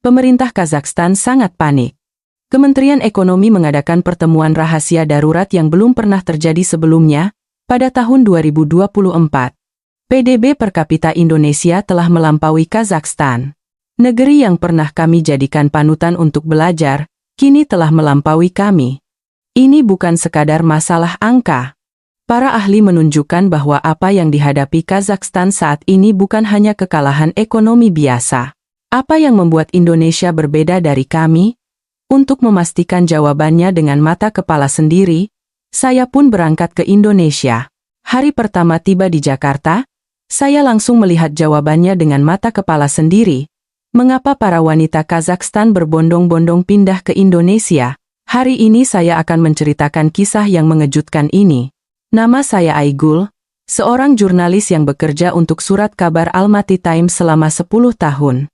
Pemerintah Kazakhstan sangat panik. Kementerian Ekonomi mengadakan pertemuan rahasia darurat yang belum pernah terjadi sebelumnya, pada tahun 2024. PDB per kapita Indonesia telah melampaui Kazakhstan. Negeri yang pernah kami jadikan panutan untuk belajar, kini telah melampaui kami. Ini bukan sekadar masalah angka. Para ahli menunjukkan bahwa apa yang dihadapi Kazakhstan saat ini bukan hanya kekalahan ekonomi biasa. Apa yang membuat Indonesia berbeda dari kami? Untuk memastikan jawabannya dengan mata kepala sendiri, saya pun berangkat ke Indonesia. Hari pertama tiba di Jakarta, saya langsung melihat jawabannya dengan mata kepala sendiri. Mengapa para wanita Kazakhstan berbondong-bondong pindah ke Indonesia? Hari ini saya akan menceritakan kisah yang mengejutkan ini. Nama saya Aigul, seorang jurnalis yang bekerja untuk surat kabar Almaty Times selama 10 tahun.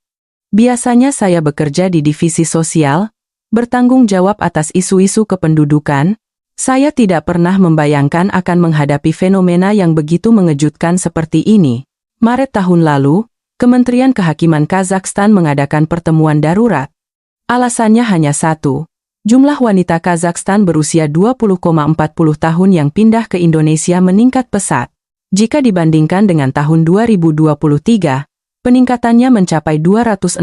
Biasanya saya bekerja di divisi sosial, bertanggung jawab atas isu-isu kependudukan. Saya tidak pernah membayangkan akan menghadapi fenomena yang begitu mengejutkan seperti ini. Maret tahun lalu, Kementerian Kehakiman Kazakhstan mengadakan pertemuan darurat. Alasannya hanya satu, jumlah wanita Kazakhstan berusia 20,40 tahun yang pindah ke Indonesia meningkat pesat. Jika dibandingkan dengan tahun 2023, peningkatannya mencapai 260%.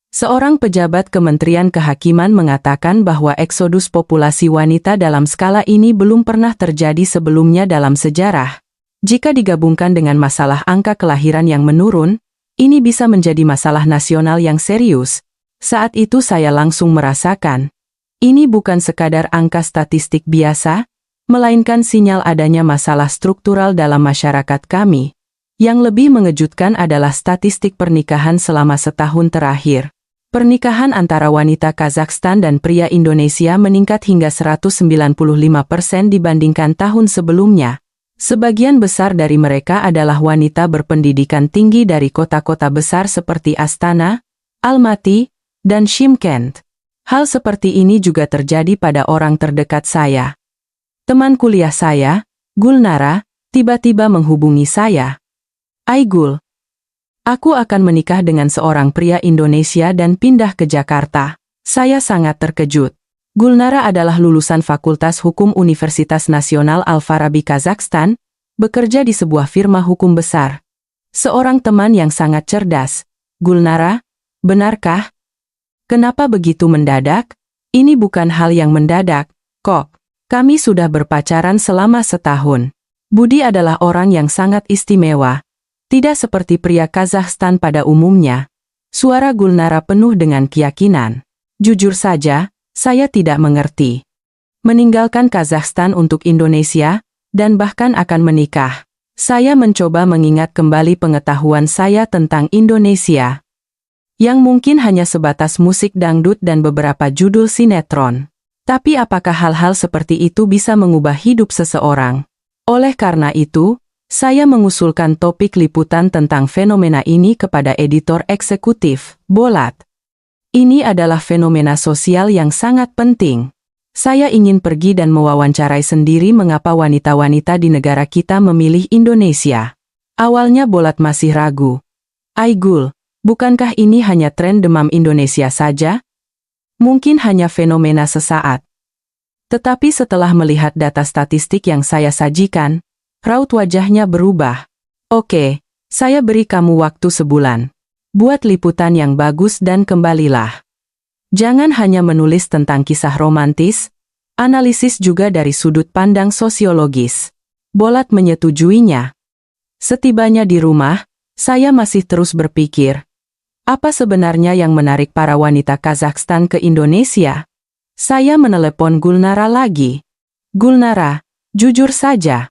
Seorang pejabat Kementerian Kehakiman mengatakan bahwa eksodus populasi wanita dalam skala ini belum pernah terjadi sebelumnya dalam sejarah. Jika digabungkan dengan masalah angka kelahiran yang menurun, ini bisa menjadi masalah nasional yang serius. Saat itu saya langsung merasakan, ini bukan sekadar angka statistik biasa, melainkan sinyal adanya masalah struktural dalam masyarakat kami. Yang lebih mengejutkan adalah statistik pernikahan selama setahun terakhir. Pernikahan antara wanita Kazakhstan dan pria Indonesia meningkat hingga 195% dibandingkan tahun sebelumnya. Sebagian besar dari mereka adalah wanita berpendidikan tinggi dari kota-kota besar seperti Astana, Almaty, dan Shymkent. Hal seperti ini juga terjadi pada orang terdekat saya. Teman kuliah saya, Gulnara, tiba-tiba menghubungi saya. Aigul, aku akan menikah dengan seorang pria Indonesia dan pindah ke Jakarta. Saya sangat terkejut. Gulnara adalah lulusan Fakultas Hukum Universitas Nasional Al-Farabi Kazakhstan, bekerja di sebuah firma hukum besar. Seorang teman yang sangat cerdas. Gulnara, benarkah? Kenapa begitu mendadak? Ini bukan hal yang mendadak, kok. Kami sudah berpacaran selama setahun. Budi adalah orang yang sangat istimewa. Tidak seperti pria Kazakhstan pada umumnya. Suara Gulnara penuh dengan keyakinan. Jujur saja, saya tidak mengerti. Meninggalkan Kazakhstan untuk Indonesia, dan bahkan akan menikah. Saya mencoba mengingat kembali pengetahuan saya tentang Indonesia. Yang mungkin hanya sebatas musik dangdut dan beberapa judul sinetron. Tapi apakah hal-hal seperti itu bisa mengubah hidup seseorang? Oleh karena itu, saya mengusulkan topik liputan tentang fenomena ini kepada editor eksekutif, Bolat. Ini adalah fenomena sosial yang sangat penting. Saya ingin pergi dan mewawancarai sendiri mengapa wanita-wanita di negara kita memilih Indonesia. Awalnya Bolat masih ragu. Aigul, bukankah ini hanya tren demam Indonesia saja? Mungkin hanya fenomena sesaat. Tetapi setelah melihat data statistik yang saya sajikan, raut wajahnya berubah. Oke, saya beri kamu waktu sebulan. Buat liputan yang bagus dan kembalilah. Jangan hanya menulis tentang kisah romantis, analisis juga dari sudut pandang sosiologis. Bolat menyetujuinya. Setibanya di rumah, saya masih terus berpikir, apa sebenarnya yang menarik para wanita Kazakhstan ke Indonesia? Saya menelepon Gulnara lagi. Gulnara, jujur saja.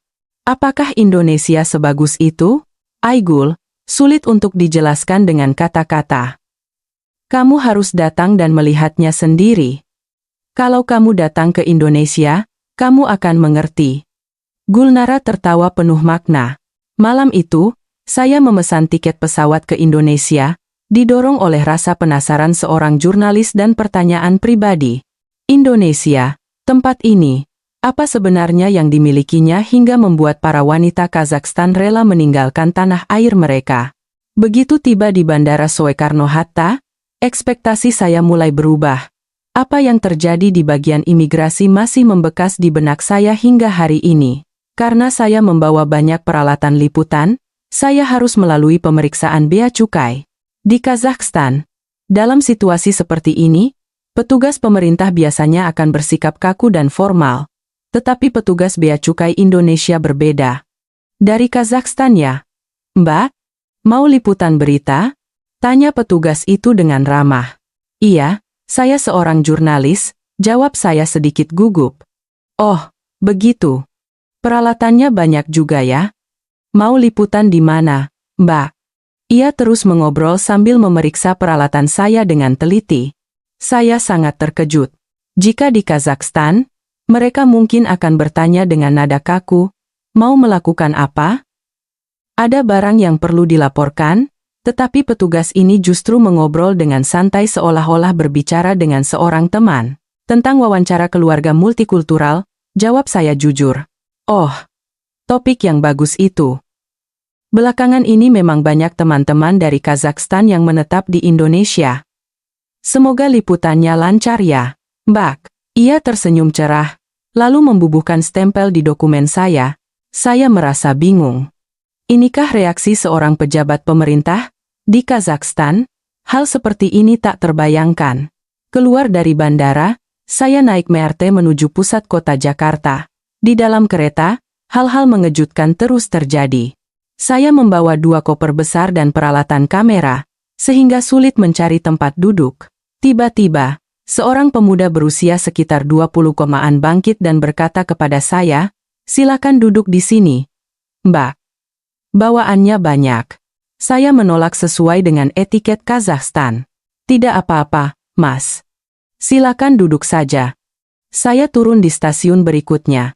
Apakah Indonesia sebagus itu? Aigul, sulit untuk dijelaskan dengan kata-kata. Kamu harus datang dan melihatnya sendiri. Kalau kamu datang ke Indonesia, kamu akan mengerti. Gulnara tertawa penuh makna. Malam itu, saya memesan tiket pesawat ke Indonesia, didorong oleh rasa penasaran seorang jurnalis dan pertanyaan pribadi. Indonesia, tempat ini. Apa sebenarnya yang dimilikinya hingga membuat para wanita Kazakhstan rela meninggalkan tanah air mereka? Begitu tiba di Bandara Soekarno-Hatta, Ekspektasi saya mulai berubah. Apa yang terjadi di bagian imigrasi masih membekas di benak saya hingga hari ini. Karena saya membawa banyak peralatan liputan, saya harus melalui pemeriksaan bea cukai. Di Kazakhstan, dalam situasi seperti ini, petugas pemerintah biasanya akan bersikap kaku dan formal. Tetapi petugas bea cukai Indonesia berbeda. Dari Kazakhstan ya? Mbak, mau liputan berita? Tanya petugas itu dengan ramah. Iya, saya seorang jurnalis, jawab saya sedikit gugup. Oh, begitu. Peralatannya banyak juga ya? Mau liputan di mana, Mbak? Ia terus mengobrol sambil memeriksa peralatan saya dengan teliti. Saya sangat terkejut. Jika di Kazakhstan, mereka mungkin akan bertanya dengan nada kaku, mau melakukan apa? Ada barang yang perlu dilaporkan, tetapi petugas ini justru mengobrol dengan santai seolah-olah berbicara dengan seorang teman. Tentang wawancara keluarga multikultural, jawab saya jujur. Oh, topik yang bagus itu. Belakangan ini memang banyak teman-teman dari Kazakhstan yang menetap di Indonesia. Semoga liputannya lancar ya, Mbak. Ia tersenyum cerah, lalu membubuhkan stempel di dokumen saya. Saya merasa bingung. Inikah reaksi seorang pejabat pemerintah? Di Kazakhstan, hal seperti ini tak terbayangkan. Keluar dari bandara, saya naik MRT menuju pusat kota Jakarta. Di dalam kereta, hal-hal mengejutkan terus terjadi. Saya membawa 2 koper besar dan peralatan kamera, sehingga sulit mencari tempat duduk. Tiba-tiba, seorang pemuda berusia sekitar 20-an bangkit dan berkata kepada saya, "Silakan duduk di sini, Mbak. Bawaannya banyak." Saya menolak sesuai dengan etiket Kazakhstan. "Tidak apa-apa, Mas. Silakan duduk saja." Saya turun di stasiun berikutnya.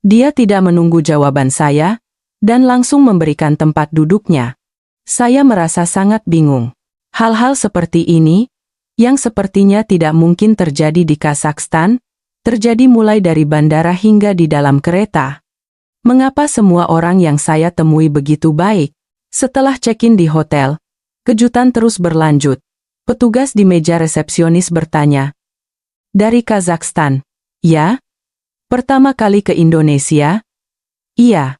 Dia tidak menunggu jawaban saya, dan langsung memberikan tempat duduknya. Saya merasa sangat bingung. Hal-hal seperti ini, yang sepertinya tidak mungkin terjadi di Kazakhstan, terjadi mulai dari bandara hingga di dalam kereta. Mengapa semua orang yang saya temui begitu baik? Setelah check-in di hotel, kejutan terus berlanjut. Petugas di meja resepsionis bertanya, "Dari Kazakhstan, ya? Pertama kali ke Indonesia?" "Iya."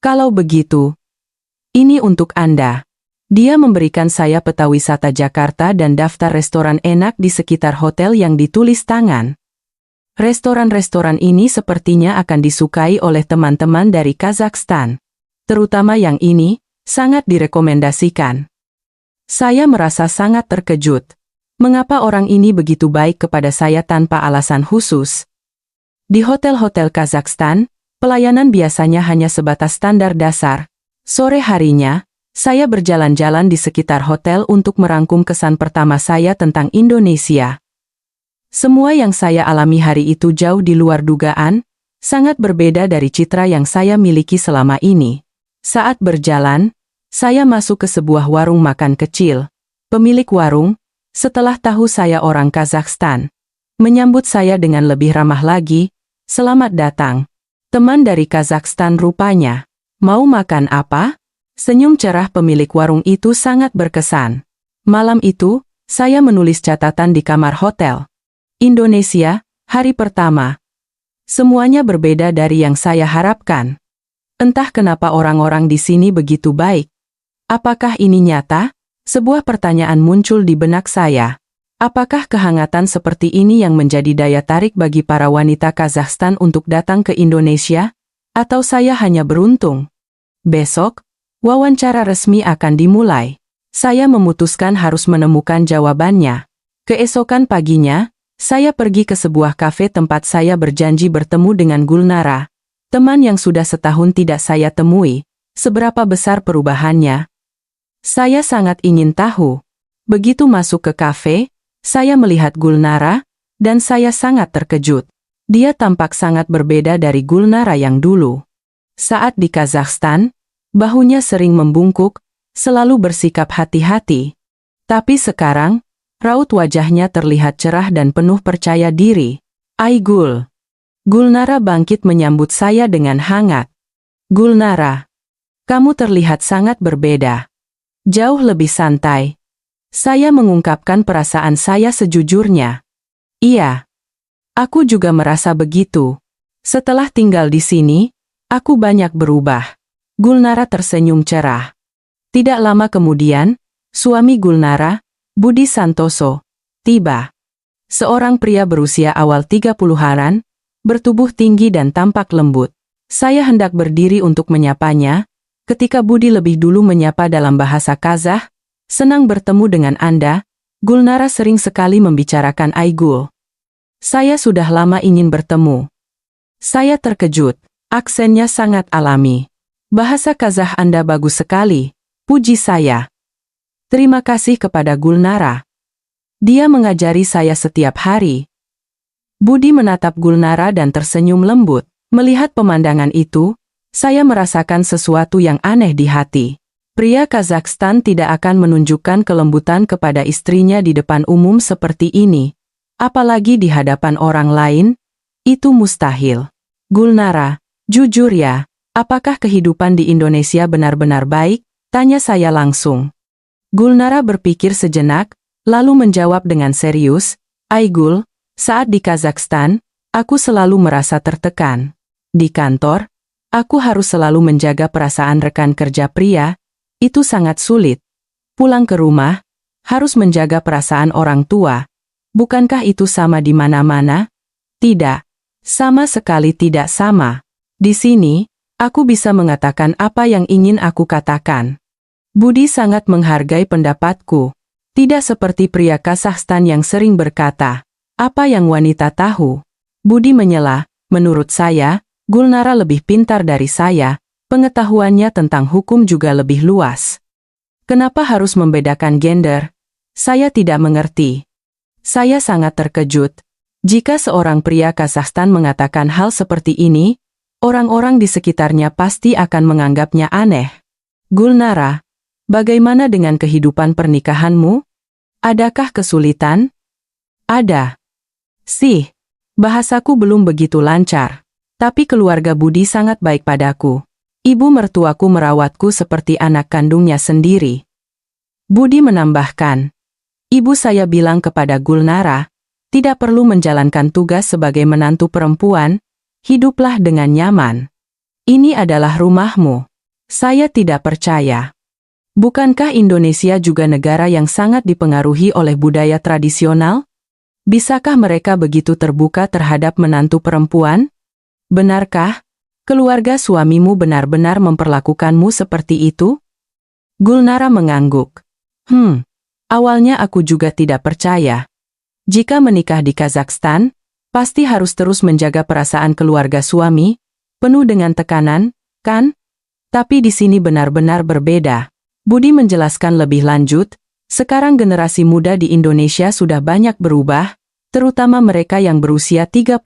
"Kalau begitu, ini untuk Anda." Dia memberikan saya peta wisata Jakarta dan daftar restoran enak di sekitar hotel yang ditulis tangan. Restoran-restoran ini sepertinya akan disukai oleh teman-teman dari Kazakhstan. Terutama yang ini, sangat direkomendasikan. Saya merasa sangat terkejut. Mengapa orang ini begitu baik kepada saya tanpa alasan khusus? Di hotel-hotel Kazakhstan, pelayanan biasanya hanya sebatas standar dasar. Sore harinya, saya berjalan-jalan di sekitar hotel untuk merangkum kesan pertama saya tentang Indonesia. Semua yang saya alami hari itu jauh di luar dugaan, sangat berbeda dari citra yang saya miliki selama ini. Saat berjalan, saya masuk ke sebuah warung makan kecil. Pemilik warung, setelah tahu saya orang Kazakhstan, menyambut saya dengan lebih ramah lagi. "Selamat datang. Teman dari Kazakhstan rupanya. Mau makan apa?" Senyum cerah pemilik warung itu sangat berkesan. Malam itu, saya menulis catatan di kamar hotel. Indonesia, hari pertama. Semuanya berbeda dari yang saya harapkan. Entah kenapa orang-orang di sini begitu baik. Apakah ini nyata? Sebuah pertanyaan muncul di benak saya. Apakah kehangatan seperti ini yang menjadi daya tarik bagi para wanita Kazakhstan untuk datang ke Indonesia? Atau saya hanya beruntung? Besok, wawancara resmi akan dimulai. Saya memutuskan harus menemukan jawabannya. Keesokan paginya, saya pergi ke sebuah kafe tempat saya berjanji bertemu dengan Gulnara, teman yang sudah setahun tidak saya temui. Seberapa besar perubahannya? Saya sangat ingin tahu. Begitu masuk ke kafe, saya melihat Gulnara, dan saya sangat terkejut. Dia tampak sangat berbeda dari Gulnara yang dulu. Saat di Kazakhstan, bahunya sering membungkuk, selalu bersikap hati-hati. Tapi sekarang, raut wajahnya terlihat cerah dan penuh percaya diri. "Aigul." Gulnara bangkit menyambut saya dengan hangat. "Gulnara, kamu terlihat sangat berbeda. Jauh lebih santai." Saya mengungkapkan perasaan saya sejujurnya. Iya, aku juga merasa begitu. Setelah tinggal di sini, aku banyak berubah. Gulnara tersenyum cerah. Tidak lama kemudian, suami Gulnara, Budi Santoso, tiba. Seorang pria berusia awal 30-an, bertubuh tinggi dan tampak lembut. Saya hendak berdiri untuk menyapanya, ketika Budi lebih dulu menyapa dalam bahasa Kazakh. Senang bertemu dengan Anda, Gulnara sering sekali membicarakan Aigul. Saya sudah lama ingin bertemu. Saya terkejut, aksennya sangat alami. Bahasa Kazakh Anda bagus sekali, puji saya. Terima kasih kepada Gulnara. Dia mengajari saya setiap hari. Budi menatap Gulnara dan tersenyum lembut. Melihat pemandangan itu, saya merasakan sesuatu yang aneh di hati. Pria Kazakhstan tidak akan menunjukkan kelembutan kepada istrinya di depan umum seperti ini. Apalagi di hadapan orang lain, itu mustahil. Gulnara, jujur ya, apakah kehidupan di Indonesia benar-benar baik? Tanya saya langsung. Gulnara berpikir sejenak, lalu menjawab dengan serius, Aigul, saat di Kazakhstan, aku selalu merasa tertekan. Di kantor, aku harus selalu menjaga perasaan rekan kerja pria, itu sangat sulit. Pulang ke rumah, harus menjaga perasaan orang tua. Bukankah itu sama di mana-mana? Tidak, sama sekali tidak sama. Di sini, aku bisa mengatakan apa yang ingin aku katakan. Budi sangat menghargai pendapatku. Tidak seperti pria Kazakhstan yang sering berkata, apa yang wanita tahu? Budi menyela, menurut saya, Gulnara lebih pintar dari saya, pengetahuannya tentang hukum juga lebih luas. Kenapa harus membedakan gender? Saya tidak mengerti. Saya sangat terkejut. Jika seorang pria Kazakhstan mengatakan hal seperti ini, orang-orang di sekitarnya pasti akan menganggapnya aneh. Gulnara, bagaimana dengan kehidupan pernikahanmu? Adakah kesulitan? Ada. Sih, bahasaku belum begitu lancar. Tapi keluarga Budi sangat baik padaku. Ibu mertuaku merawatku seperti anak kandungnya sendiri. Budi menambahkan, ibu saya bilang kepada Gulnara, tidak perlu menjalankan tugas sebagai menantu perempuan, hiduplah dengan nyaman. Ini adalah rumahmu. Saya tidak percaya. Bukankah Indonesia juga negara yang sangat dipengaruhi oleh budaya tradisional? Bisakah mereka begitu terbuka terhadap menantu perempuan? Benarkah keluarga suamimu benar-benar memperlakukanmu seperti itu? Gulnara mengangguk. Awalnya aku juga tidak percaya. Jika menikah di Kazakhstan, pasti harus terus menjaga perasaan keluarga suami, penuh dengan tekanan, kan? Tapi di sini benar-benar berbeda. Budi menjelaskan lebih lanjut, sekarang generasi muda di Indonesia sudah banyak berubah, terutama mereka yang berusia 30,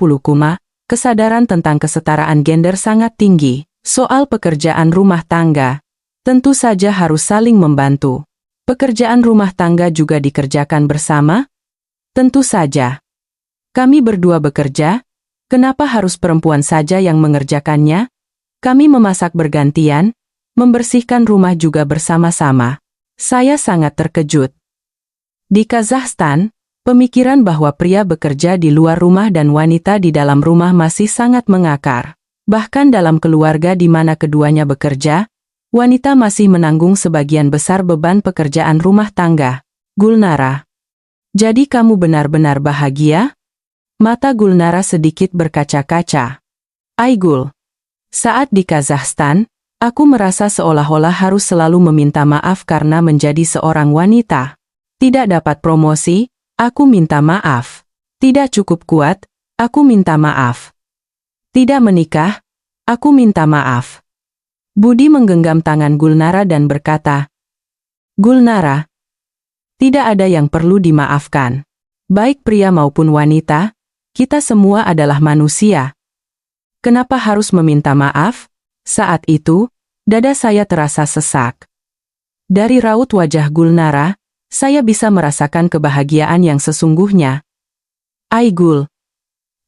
kesadaran tentang kesetaraan gender sangat tinggi. Soal pekerjaan rumah tangga, tentu saja harus saling membantu. Pekerjaan rumah tangga juga dikerjakan bersama? Tentu saja. Kami berdua bekerja, kenapa harus perempuan saja yang mengerjakannya? Kami memasak bergantian, membersihkan rumah juga bersama-sama. Saya sangat terkejut. Di Kazakhstan, pemikiran bahwa pria bekerja di luar rumah dan wanita di dalam rumah masih sangat mengakar. Bahkan dalam keluarga di mana keduanya bekerja, wanita masih menanggung sebagian besar beban pekerjaan rumah tangga. Gulnara, jadi kamu benar-benar bahagia? Mata Gulnara sedikit berkaca-kaca. Aigul, saat di Kazakhstan, aku merasa seolah-olah harus selalu meminta maaf karena menjadi seorang wanita. Tidak dapat promosi, aku minta maaf. Tidak cukup kuat, aku minta maaf. Tidak menikah, aku minta maaf. Budi menggenggam tangan Gulnara dan berkata, Gulnara, tidak ada yang perlu dimaafkan. Baik pria maupun wanita, kita semua adalah manusia. Kenapa harus meminta maaf? Saat itu, dada saya terasa sesak. Dari raut wajah Gulnara, saya bisa merasakan kebahagiaan yang sesungguhnya. Aigul,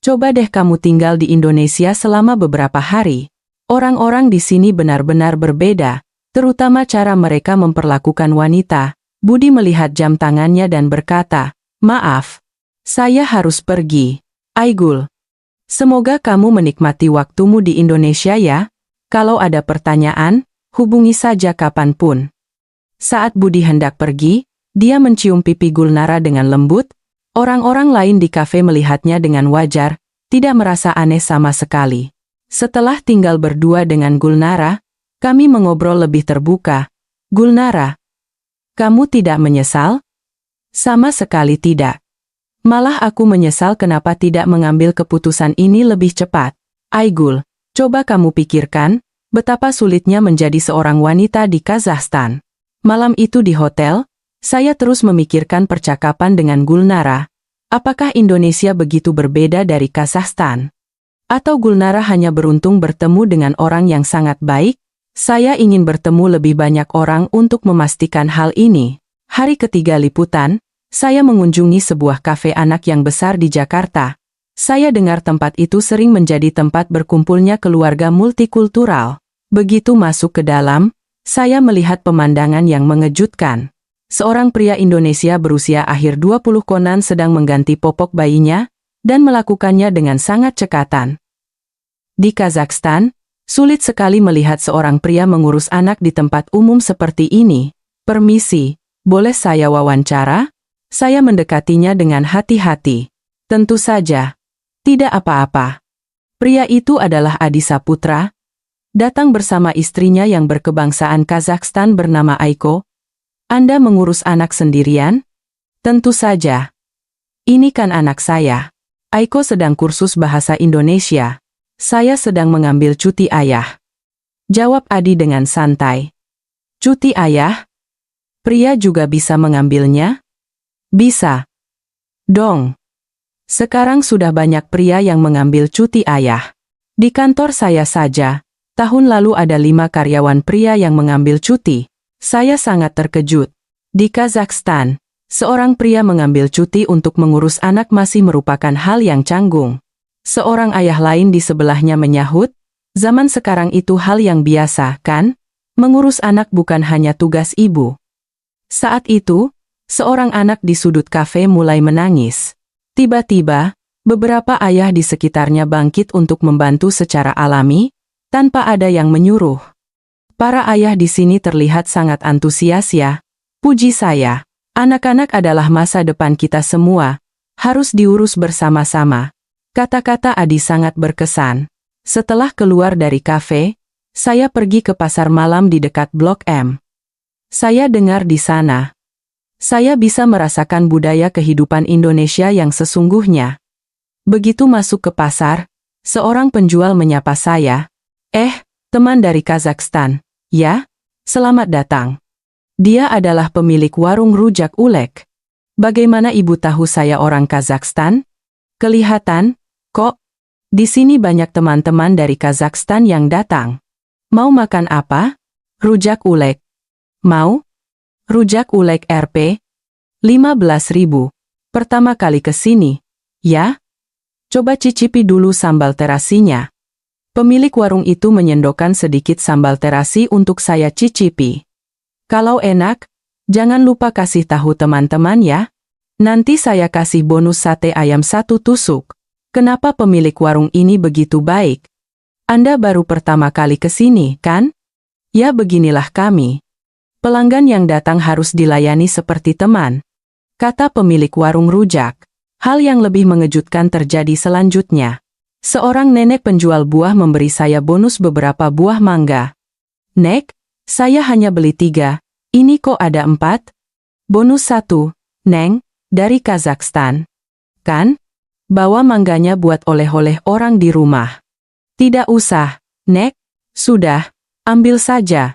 coba deh kamu tinggal di Indonesia selama beberapa hari. Orang-orang di sini benar-benar berbeda, terutama cara mereka memperlakukan wanita. Budi melihat jam tangannya dan berkata, "Maaf, saya harus pergi." Aigul, semoga kamu menikmati waktumu di Indonesia ya. Kalau ada pertanyaan, hubungi saja kapanpun. Saat Budi hendak pergi, dia mencium pipi Gulnara dengan lembut. Orang-orang lain di kafe melihatnya dengan wajar, tidak merasa aneh sama sekali. Setelah tinggal berdua dengan Gulnara, kami mengobrol lebih terbuka. "Gulnara, kamu tidak menyesal?" "Sama sekali tidak. Malah aku menyesal kenapa tidak mengambil keputusan ini lebih cepat." "Aigul, coba kamu pikirkan, betapa sulitnya menjadi seorang wanita di Kazakhstan." Malam itu di hotel, saya terus memikirkan percakapan dengan Gulnara. Apakah Indonesia begitu berbeda dari Kazakhstan? Atau Gulnara hanya beruntung bertemu dengan orang yang sangat baik? Saya ingin bertemu lebih banyak orang untuk memastikan hal ini. Hari ketiga liputan, saya mengunjungi sebuah kafe anak yang besar di Jakarta. Saya dengar tempat itu sering menjadi tempat berkumpulnya keluarga multikultural. Begitu masuk ke dalam, saya melihat pemandangan yang mengejutkan. Seorang pria Indonesia berusia akhir 20 konan sedang mengganti popok bayinya, dan melakukannya dengan sangat cekatan. Di Kazakhstan, sulit sekali melihat seorang pria mengurus anak di tempat umum seperti ini. "Permisi, boleh saya wawancara?" Saya mendekatinya dengan hati-hati. "Tentu saja. Tidak apa-apa." Pria itu adalah Adi Saputra, datang bersama istrinya yang berkebangsaan Kazakhstan bernama Aiko. "Anda mengurus anak sendirian?" "Tentu saja. Ini kan anak saya. Aiko sedang kursus bahasa Indonesia. Saya sedang mengambil cuti ayah." Jawab Adi dengan santai. "Cuti ayah? Pria juga bisa mengambilnya?" "Bisa dong. Sekarang sudah banyak pria yang mengambil cuti ayah. Di kantor saya saja, tahun lalu ada 5 karyawan pria yang mengambil cuti." Saya sangat terkejut. Di Kazakhstan, seorang pria mengambil cuti untuk mengurus anak masih merupakan hal yang canggung. Seorang ayah lain di sebelahnya menyahut, "Zaman sekarang itu hal yang biasa, kan? Mengurus anak bukan hanya tugas ibu." Saat itu, seorang anak di sudut kafe mulai menangis. Tiba-tiba, beberapa ayah di sekitarnya bangkit untuk membantu secara alami, tanpa ada yang menyuruh. "Para ayah di sini terlihat sangat antusias ya," puji saya. "Anak-anak adalah masa depan kita semua, harus diurus bersama-sama." Kata-kata Adi sangat berkesan. Setelah keluar dari kafe, saya pergi ke pasar malam di dekat Blok M. Saya dengar di sana, saya bisa merasakan budaya kehidupan Indonesia yang sesungguhnya. Begitu masuk ke pasar, seorang penjual menyapa saya. Teman dari Kazakhstan, ya? Selamat datang." Dia adalah pemilik warung rujak ulek. "Bagaimana ibu tahu saya orang Kazakhstan?" "Kelihatan, kok. Di sini banyak teman-teman dari Kazakhstan yang datang." "Mau makan apa?" "Rujak ulek." "Mau?" "Rujak ulek Rp. 15.000. Pertama kali ke sini." "Ya? Coba cicipi dulu sambal terasinya." Pemilik warung itu menyendokkan sedikit sambal terasi untuk saya cicipi. "Kalau enak, jangan lupa kasih tahu teman-teman ya. Nanti saya kasih bonus sate ayam 1 tusuk." Kenapa pemilik warung ini begitu baik? "Anda baru pertama kali ke sini, kan?" "Ya, beginilah kami. Pelanggan yang datang harus dilayani seperti teman," kata pemilik warung rujak. Hal yang lebih mengejutkan terjadi selanjutnya. Seorang nenek penjual buah memberi saya bonus beberapa buah mangga. "Nek, saya hanya beli 3, ini kok ada 4? "Bonus 1, Neng, dari Kazakhstan. Kan? Bawa mangganya buat oleh-oleh orang di rumah." "Tidak usah, Nek. Sudah, ambil saja.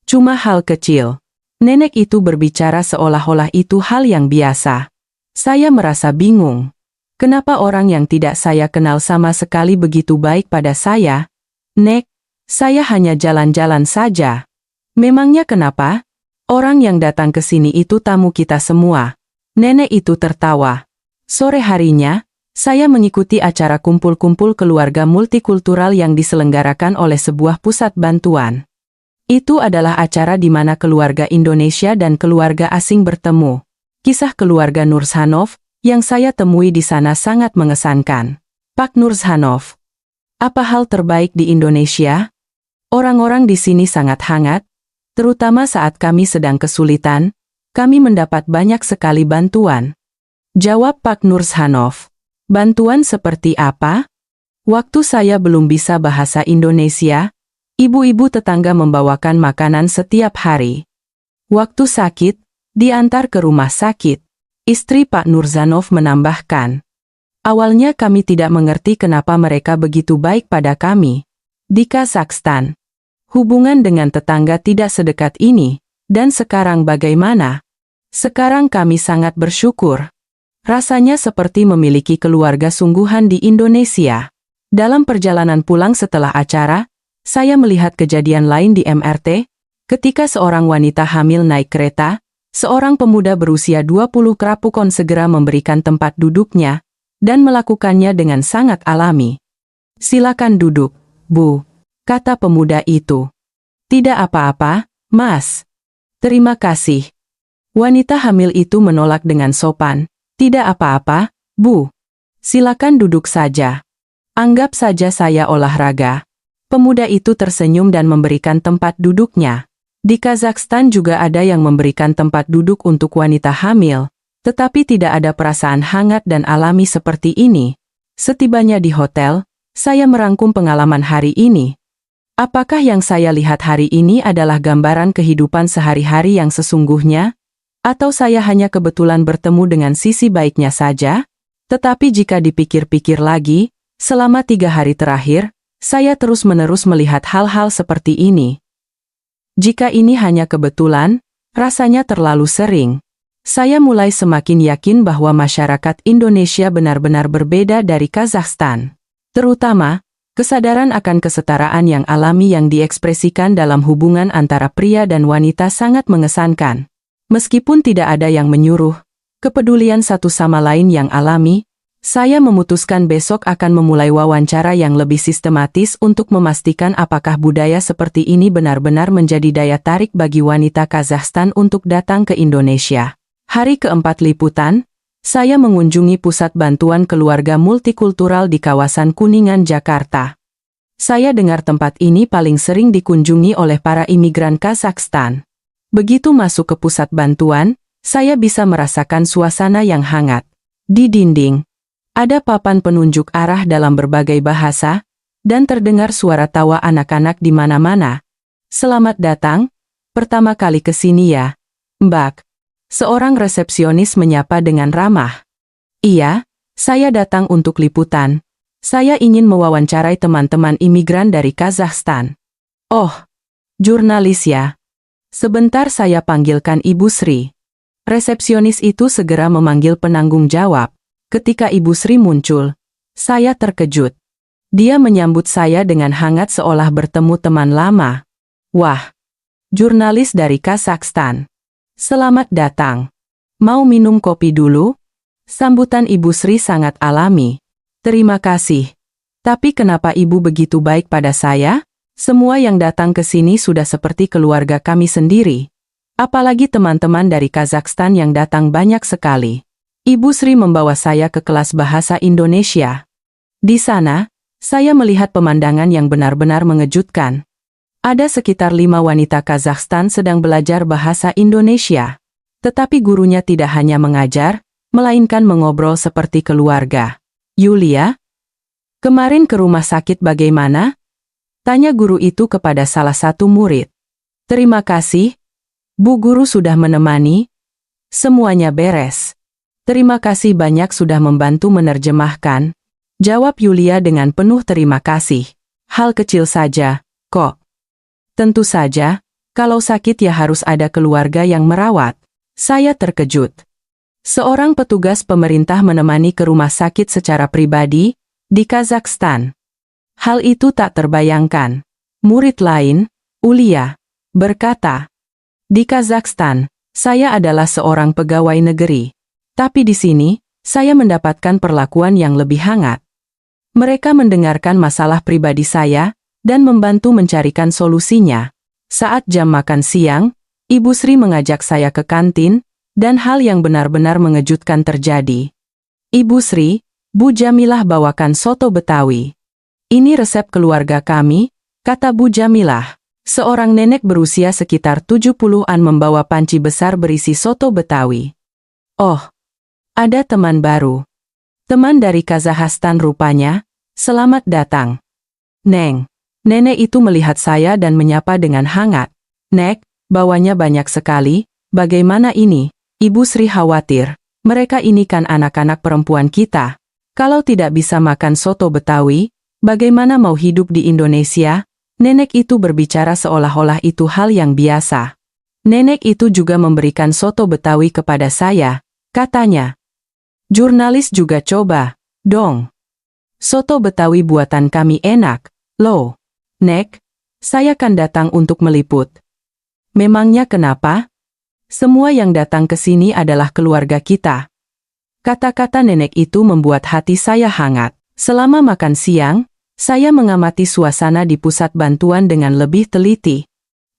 Cuma hal kecil." Nenek itu berbicara seolah-olah itu hal yang biasa. Saya merasa bingung. Kenapa orang yang tidak saya kenal sama sekali begitu baik pada saya? "Nek, saya hanya jalan-jalan saja." "Memangnya kenapa? Orang yang datang ke sini itu tamu kita semua." Nenek itu tertawa. Sore harinya, saya mengikuti acara kumpul-kumpul keluarga multikultural yang diselenggarakan oleh sebuah pusat bantuan. Itu adalah acara di mana keluarga Indonesia dan keluarga asing bertemu. Kisah keluarga Nurzhanov yang saya temui di sana sangat mengesankan. Pak Nurzhanov, apa hal terbaik di Indonesia? Orang-orang di sini sangat hangat, terutama saat kami sedang kesulitan, kami mendapat banyak sekali bantuan. Jawab Pak Nurzhanov. Bantuan seperti apa? Waktu saya belum bisa bahasa Indonesia, ibu-ibu tetangga membawakan makanan setiap hari. Waktu sakit, diantar ke rumah sakit. Istri Pak Nurzhanov menambahkan. Awalnya kami tidak mengerti kenapa mereka begitu baik pada kami. Di Kazakhstan, hubungan dengan tetangga tidak sedekat ini, dan sekarang bagaimana? Sekarang kami sangat bersyukur. Rasanya seperti memiliki keluarga sungguhan di Indonesia. Dalam perjalanan pulang setelah acara, saya melihat kejadian lain di MRT, ketika seorang wanita hamil naik kereta, seorang pemuda berusia 20 krapukon segera memberikan tempat duduknya, dan melakukannya dengan sangat alami. Silakan duduk, Bu, kata pemuda itu. Tidak apa-apa, Mas. Terima kasih. Wanita hamil itu menolak dengan sopan. Tidak apa-apa, Bu. Silakan duduk saja. Anggap saja saya olahraga. Pemuda itu tersenyum dan memberikan tempat duduknya. Di Kazakhstan juga ada yang memberikan tempat duduk untuk wanita hamil, tetapi tidak ada perasaan hangat dan alami seperti ini. Setibanya di hotel, saya merangkum pengalaman hari ini. Apakah yang saya lihat hari ini adalah gambaran kehidupan sehari-hari yang sesungguhnya? Atau saya hanya kebetulan bertemu dengan sisi baiknya saja? Tetapi jika dipikir-pikir lagi, selama 3 hari terakhir, saya terus-menerus melihat hal-hal seperti ini. Jika ini hanya kebetulan, rasanya terlalu sering. Saya mulai semakin yakin bahwa masyarakat Indonesia benar-benar berbeda dari Kazakhstan. Terutama, kesadaran akan kesetaraan yang alami yang diekspresikan dalam hubungan antara pria dan wanita sangat mengesankan. Meskipun tidak ada yang menyuruh, kepedulian satu sama lain yang alami, saya memutuskan besok akan memulai wawancara yang lebih sistematis untuk memastikan apakah budaya seperti ini benar-benar menjadi daya tarik bagi wanita Kazakhstan untuk datang ke Indonesia. Hari keempat liputan, saya mengunjungi pusat bantuan keluarga multikultural di kawasan Kuningan, Jakarta. Saya dengar tempat ini paling sering dikunjungi oleh para imigran Kazakhstan. Begitu masuk ke pusat bantuan, saya bisa merasakan suasana yang hangat. Di dinding, ada papan penunjuk arah dalam berbagai bahasa, dan terdengar suara tawa anak-anak di mana-mana. Selamat datang, pertama kali ke sini ya, Mbak. Seorang resepsionis menyapa dengan ramah. Iya, saya datang untuk liputan. Saya ingin mewawancarai teman-teman imigran dari Kazakhstan. Oh, jurnalis ya. Sebentar saya panggilkan Ibu Sri. Resepsionis itu segera memanggil penanggung jawab. Ketika Ibu Sri muncul, saya terkejut. Dia menyambut saya dengan hangat seolah bertemu teman lama. Wah, jurnalis dari Kazakhstan. Selamat datang. Mau minum kopi dulu? Sambutan Ibu Sri sangat alami. Terima kasih. Tapi kenapa Ibu begitu baik pada saya? Semua yang datang ke sini sudah seperti keluarga kami sendiri. Apalagi teman-teman dari Kazakhstan yang datang banyak sekali. Ibu Sri membawa saya ke kelas bahasa Indonesia. Di sana, saya melihat pemandangan yang benar-benar mengejutkan. Ada sekitar 5 wanita Kazakhstan sedang belajar bahasa Indonesia. Tetapi gurunya tidak hanya mengajar, melainkan mengobrol seperti keluarga. Yulia, kemarin ke rumah sakit bagaimana? Tanya guru itu kepada salah satu murid. Terima kasih, Bu Guru sudah menemani. Semuanya beres. Terima kasih banyak sudah membantu menerjemahkan. Jawab Yulia dengan penuh terima kasih. Hal kecil saja, kok. Tentu saja, kalau sakit ya harus ada keluarga yang merawat. Saya terkejut. Seorang petugas pemerintah menemani ke rumah sakit secara pribadi, di Kazakhstan. Hal itu tak terbayangkan. Murid lain, Ulia, berkata, di Kazakhstan, saya adalah seorang pegawai negeri. Tapi di sini, saya mendapatkan perlakuan yang lebih hangat. Mereka mendengarkan masalah pribadi saya, dan membantu mencarikan solusinya. Saat jam makan siang, Ibu Sri mengajak saya ke kantin, dan hal yang benar-benar mengejutkan terjadi. Ibu Sri, Bu Jamilah bawakan soto Betawi. Ini resep keluarga kami, kata Bu Jamilah. Seorang nenek berusia sekitar 70-an membawa panci besar berisi soto Betawi. Oh, ada teman baru. Teman dari Kazakhstan rupanya. Selamat datang. Neng. Nenek itu melihat saya dan menyapa dengan hangat. Nek, bawanya banyak sekali, bagaimana ini? Ibu Sri khawatir. Mereka ini kan anak-anak perempuan kita. Kalau tidak bisa makan soto Betawi, bagaimana mau hidup di Indonesia? Nenek itu berbicara seolah-olah itu hal yang biasa. Nenek itu juga memberikan soto Betawi kepada saya, katanya. Jurnalis juga coba, dong. Soto Betawi buatan kami enak, loh. Nek, saya kan datang untuk meliput. Memangnya kenapa? Semua yang datang ke sini adalah keluarga kita. Kata-kata nenek itu membuat hati saya hangat. Selama makan siang, saya mengamati suasana di pusat bantuan dengan lebih teliti.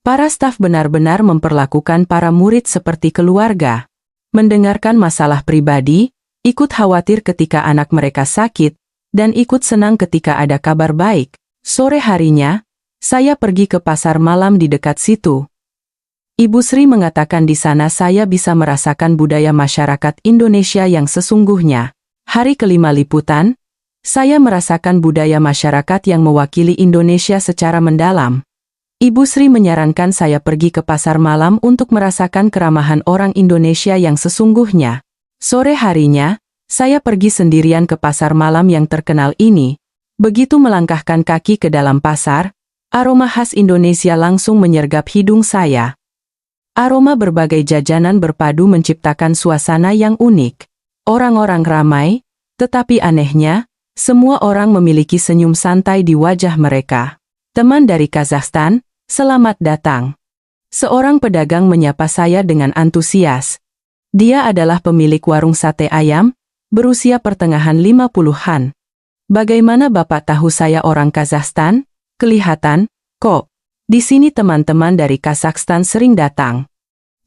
Para staf benar-benar memperlakukan para murid seperti keluarga. Mendengarkan masalah pribadi, ikut khawatir ketika anak mereka sakit, dan ikut senang ketika ada kabar baik. Sore harinya, saya pergi ke pasar malam di dekat situ. Ibu Sri mengatakan di sana saya bisa merasakan budaya masyarakat Indonesia yang sesungguhnya. Hari kelima liputan, saya merasakan budaya masyarakat yang mewakili Indonesia secara mendalam. Ibu Sri menyarankan saya pergi ke pasar malam untuk merasakan keramahan orang Indonesia yang sesungguhnya. Sore harinya, saya pergi sendirian ke pasar malam yang terkenal ini. Begitu melangkahkan kaki ke dalam pasar, aroma khas Indonesia langsung menyergap hidung saya. Aroma berbagai jajanan berpadu menciptakan suasana yang unik. Orang-orang ramai, tetapi anehnya, semua orang memiliki senyum santai di wajah mereka. Teman dari Kazakhstan, selamat datang. Seorang pedagang menyapa saya dengan antusias. Dia adalah pemilik warung sate ayam, berusia pertengahan 50-an. Bagaimana Bapak tahu saya orang Kazakhstan? Kelihatan, kok. Di sini teman-teman dari Kazakhstan sering datang.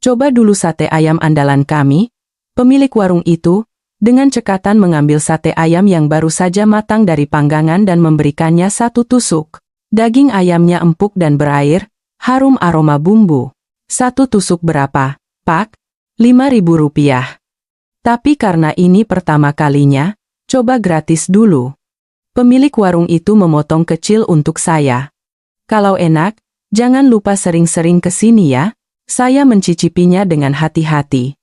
Coba dulu sate ayam andalan kami. Pemilik warung itu, dengan cekatan mengambil sate ayam yang baru saja matang dari panggangan dan memberikannya satu tusuk. Daging ayamnya empuk dan berair, harum aroma bumbu. Satu tusuk berapa, Pak? Rp5.000. Tapi karena ini pertama kalinya, coba gratis dulu. Pemilik warung itu memotong kecil untuk saya. Kalau enak, jangan lupa sering-sering ke sini ya. Saya mencicipinya dengan hati-hati.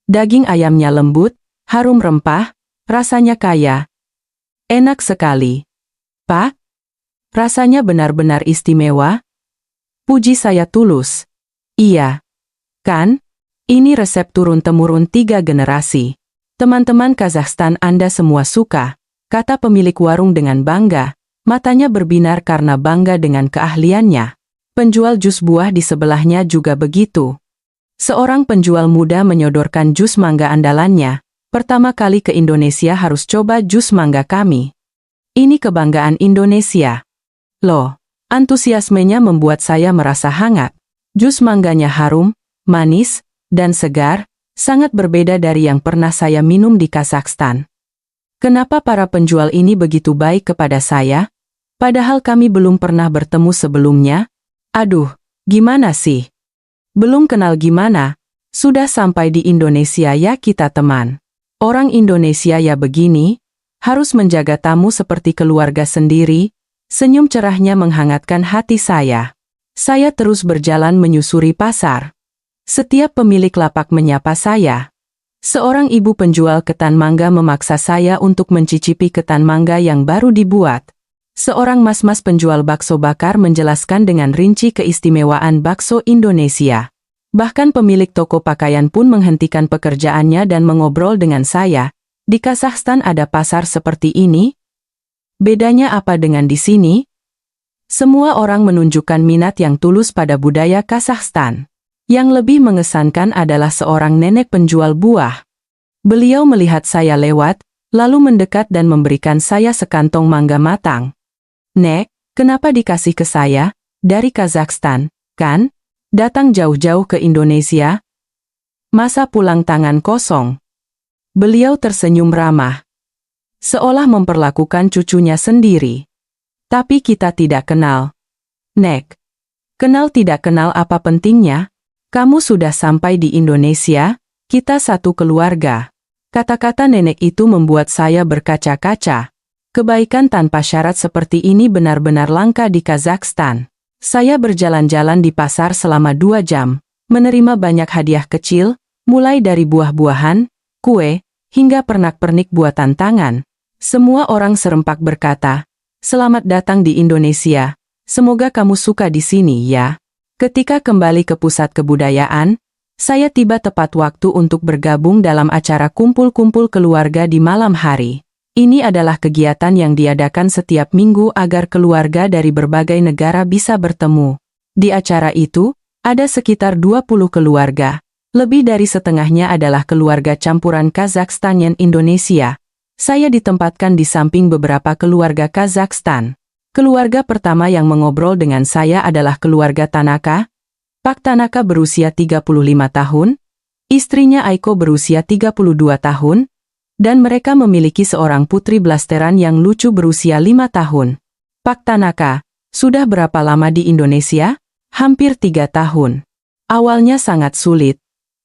Daging ayamnya lembut, harum rempah, rasanya kaya. Enak sekali. Pak, rasanya benar-benar istimewa. Puji saya tulus. Iya. Kan? Ini resep turun-temurun 3 generasi. Teman-teman Kazakhstan Anda semua suka, kata pemilik warung dengan bangga. Matanya berbinar karena bangga dengan keahliannya. Penjual jus buah di sebelahnya juga begitu. Seorang penjual muda menyodorkan jus mangga andalannya. Pertama kali ke Indonesia harus coba jus mangga kami. Ini kebanggaan Indonesia. Loh, antusiasmenya membuat saya merasa hangat. Jus mangganya harum, manis, dan segar, sangat berbeda dari yang pernah saya minum di Kazakhstan. Kenapa para penjual ini begitu baik kepada saya? Padahal kami belum pernah bertemu sebelumnya. Aduh, gimana sih? Belum kenal gimana? Sudah sampai di Indonesia ya kita teman. Orang Indonesia ya begini, harus menjaga tamu seperti keluarga sendiri. Senyum cerahnya menghangatkan hati saya. Saya terus berjalan menyusuri pasar. Setiap pemilik lapak menyapa saya. Seorang ibu penjual ketan mangga memaksa saya untuk mencicipi ketan mangga yang baru dibuat. Seorang mas-mas penjual bakso bakar menjelaskan dengan rinci keistimewaan bakso Indonesia. Bahkan pemilik toko pakaian pun menghentikan pekerjaannya dan mengobrol dengan saya. Di Kazakhstan ada pasar seperti ini? Bedanya apa dengan di sini? Semua orang menunjukkan minat yang tulus pada budaya Kazakhstan. Yang lebih mengesankan adalah seorang nenek penjual buah. Beliau melihat saya lewat, lalu mendekat dan memberikan saya sekantong mangga matang. Nek, kenapa dikasih ke saya? Dari Kazakhstan, Kan? Datang jauh-jauh ke Indonesia? Masa pulang tangan kosong? Beliau tersenyum ramah, seolah memperlakukan cucunya sendiri. Tapi kita tidak kenal. Nek. Kenal tidak kenal apa pentingnya? Kamu sudah sampai di Indonesia, kita satu keluarga. Kata-kata nenek itu membuat saya berkaca-kaca. Kebaikan tanpa syarat seperti ini benar-benar langka di Kazakhstan. Saya berjalan-jalan di pasar selama 2 jam, menerima banyak hadiah kecil, mulai dari buah-buahan, kue, hingga pernak-pernik buatan tangan. Semua orang serempak berkata, "Selamat datang di Indonesia, semoga kamu suka di sini ya." Ketika kembali ke pusat kebudayaan, saya tiba tepat waktu untuk bergabung dalam acara kumpul-kumpul keluarga di malam hari. Ini adalah kegiatan yang diadakan setiap minggu agar keluarga dari berbagai negara bisa bertemu. Di acara itu, ada sekitar 20 keluarga. Lebih dari setengahnya adalah keluarga campuran Kazakhstan dan Indonesia. Saya ditempatkan di samping beberapa keluarga Kazakhstan. Keluarga pertama yang mengobrol dengan saya adalah keluarga Tanaka. Pak Tanaka berusia 35 tahun, istrinya Aiko berusia 32 tahun, dan mereka memiliki seorang putri blasteran yang lucu berusia 5 tahun. Pak Tanaka, sudah berapa lama di Indonesia? Hampir 3 tahun. Awalnya sangat sulit.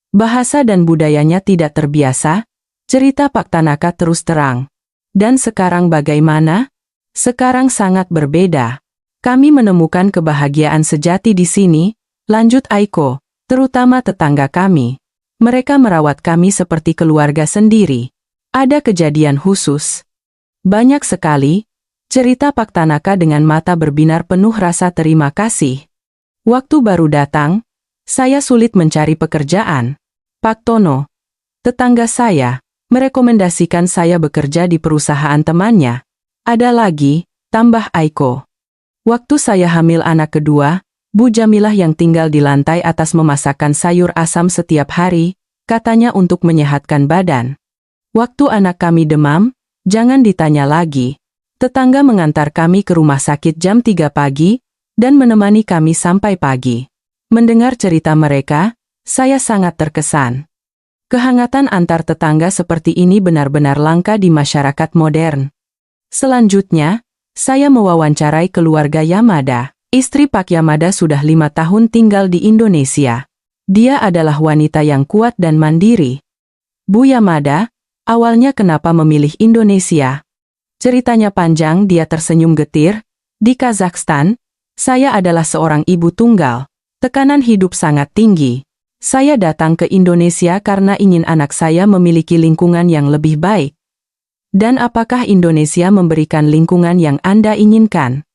Bahasa dan budayanya tidak terbiasa, cerita Pak Tanaka terus terang. Dan sekarang bagaimana? Sekarang sangat berbeda. Kami menemukan kebahagiaan sejati di sini, lanjut Aiko, terutama tetangga kami. Mereka merawat kami seperti keluarga sendiri. Ada kejadian khusus. Banyak sekali, cerita Pak Tanaka dengan mata berbinar penuh rasa terima kasih. Waktu baru datang, saya sulit mencari pekerjaan. Pak Tono, tetangga saya, merekomendasikan saya bekerja di perusahaan temannya. Ada lagi, tambah Aiko. Waktu saya hamil anak kedua, Bu Jamilah yang tinggal di lantai atas memasakkan sayur asam setiap hari, katanya untuk menyehatkan badan. Waktu anak kami demam, jangan ditanya lagi. Tetangga mengantar kami ke rumah sakit jam 3 pagi, dan menemani kami sampai pagi. Mendengar cerita mereka, saya sangat terkesan. Kehangatan antar tetangga seperti ini benar-benar langka di masyarakat modern. Selanjutnya, saya mewawancarai keluarga Yamada. Istri Pak Yamada sudah 5 tahun tinggal di Indonesia. Dia adalah wanita yang kuat dan mandiri. Bu Yamada, awalnya kenapa memilih Indonesia? Ceritanya panjang, dia tersenyum getir. Di Kazakhstan, saya adalah seorang ibu tunggal. Tekanan hidup sangat tinggi. Saya datang ke Indonesia karena ingin anak saya memiliki lingkungan yang lebih baik. Dan apakah Indonesia memberikan lingkungan yang Anda inginkan?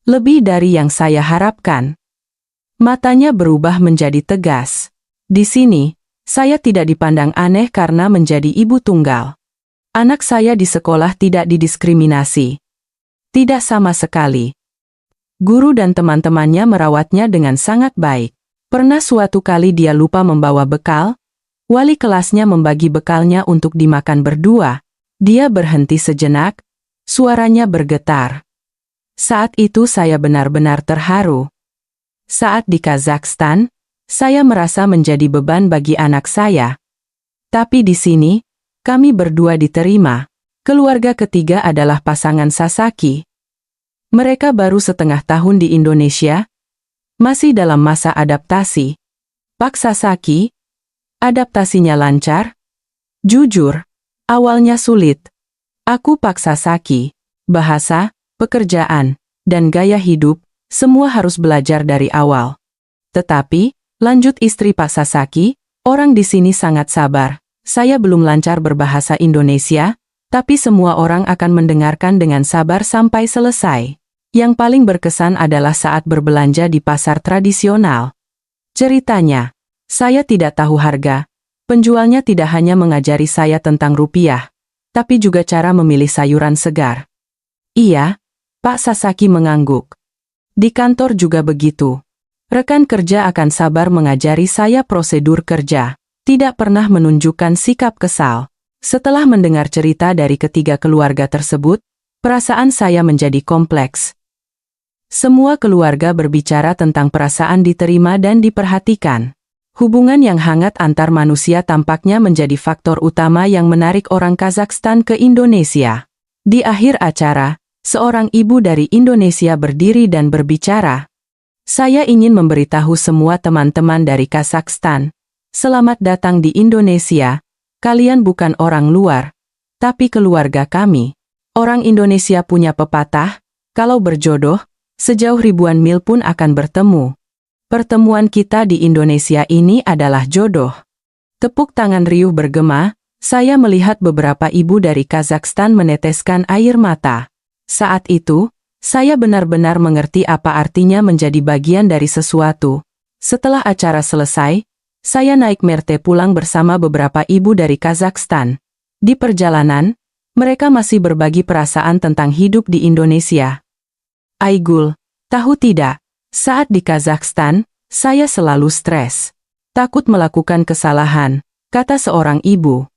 Lebih dari yang saya harapkan. Matanya berubah menjadi tegas. Di sini, saya tidak dipandang aneh karena menjadi ibu tunggal. Anak saya di sekolah tidak didiskriminasi. Tidak sama sekali. Guru dan teman-temannya merawatnya dengan sangat baik. Pernah suatu kali dia lupa membawa bekal, wali kelasnya membagi bekalnya untuk dimakan berdua. Dia berhenti sejenak, suaranya bergetar. Saat itu saya benar-benar terharu. Saat di Kazakhstan, saya merasa menjadi beban bagi anak saya. Tapi di sini, kami berdua diterima. Keluarga ketiga adalah pasangan Sasaki. Mereka baru setengah tahun di Indonesia, masih dalam masa adaptasi. Pak Sasaki, adaptasinya lancar? Jujur, awalnya sulit. Aku Pak Sasaki, bahasa, pekerjaan, dan gaya hidup, semua harus belajar dari awal. Tetapi, lanjut istri Pak Sasaki, orang di sini sangat sabar. Saya belum lancar berbahasa Indonesia, tapi semua orang akan mendengarkan dengan sabar sampai selesai. Yang paling berkesan adalah saat berbelanja di pasar tradisional. Ceritanya, saya tidak tahu harga. Penjualnya tidak hanya mengajari saya tentang rupiah, tapi juga cara memilih sayuran segar. Iya, Pak Sasaki mengangguk. Di kantor juga begitu. Rekan kerja akan sabar mengajari saya prosedur kerja, tidak pernah menunjukkan sikap kesal. Setelah mendengar cerita dari ketiga keluarga tersebut, perasaan saya menjadi kompleks. Semua keluarga berbicara tentang perasaan diterima dan diperhatikan. Hubungan yang hangat antar manusia tampaknya menjadi faktor utama yang menarik orang Kazakhstan ke Indonesia. Di akhir acara, seorang ibu dari Indonesia berdiri dan berbicara. Saya ingin memberitahu semua teman-teman dari Kazakhstan, selamat datang di Indonesia. Kalian bukan orang luar, tapi keluarga kami. Orang Indonesia punya pepatah, kalau berjodoh, sejauh ribuan mil pun akan bertemu. Pertemuan kita di Indonesia ini adalah jodoh. Tepuk tangan riuh bergema, saya melihat beberapa ibu dari Kazakhstan meneteskan air mata. Saat itu, saya benar-benar mengerti apa artinya menjadi bagian dari sesuatu. Setelah acara selesai, saya naik Merte pulang bersama beberapa ibu dari Kazakhstan. Di perjalanan, mereka masih berbagi perasaan tentang hidup di Indonesia. Aigul, tahu tidak, saat di Kazakhstan, saya selalu stres. Takut melakukan kesalahan, kata seorang ibu.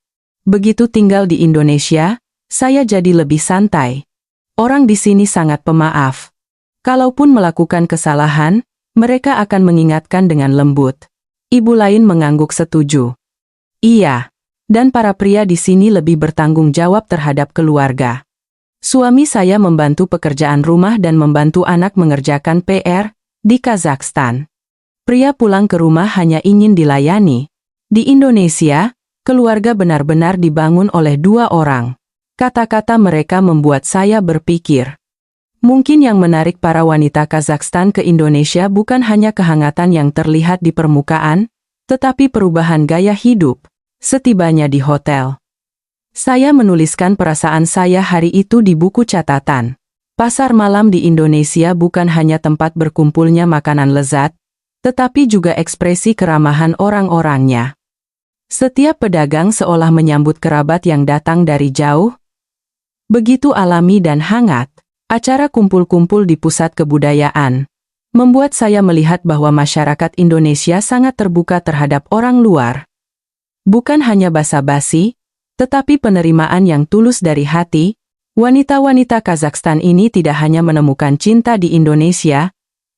Begitu tinggal di Indonesia, saya jadi lebih santai. Orang di sini sangat pemaaf. Kalaupun melakukan kesalahan, mereka akan mengingatkan dengan lembut. Ibu lain mengangguk setuju. Iya, dan para pria di sini lebih bertanggung jawab terhadap keluarga. Suami saya membantu pekerjaan rumah dan membantu anak mengerjakan PR di Kazakhstan. Pria pulang ke rumah hanya ingin dilayani. Di Indonesia, keluarga benar-benar dibangun oleh dua orang. Kata-kata mereka membuat saya berpikir. Mungkin yang menarik para wanita Kazakhstan ke Indonesia bukan hanya kehangatan yang terlihat di permukaan, tetapi perubahan gaya hidup. Setibanya di hotel, saya menuliskan perasaan saya hari itu di buku catatan. Pasar malam di Indonesia bukan hanya tempat berkumpulnya makanan lezat, tetapi juga ekspresi keramahan orang-orangnya. Setiap pedagang seolah menyambut kerabat yang datang dari jauh. Begitu alami dan hangat, acara kumpul-kumpul di pusat kebudayaan membuat saya melihat bahwa masyarakat Indonesia sangat terbuka terhadap orang luar. Bukan hanya basa-basi, tetapi penerimaan yang tulus dari hati. Wanita-wanita Kazakhstan ini tidak hanya menemukan cinta di Indonesia,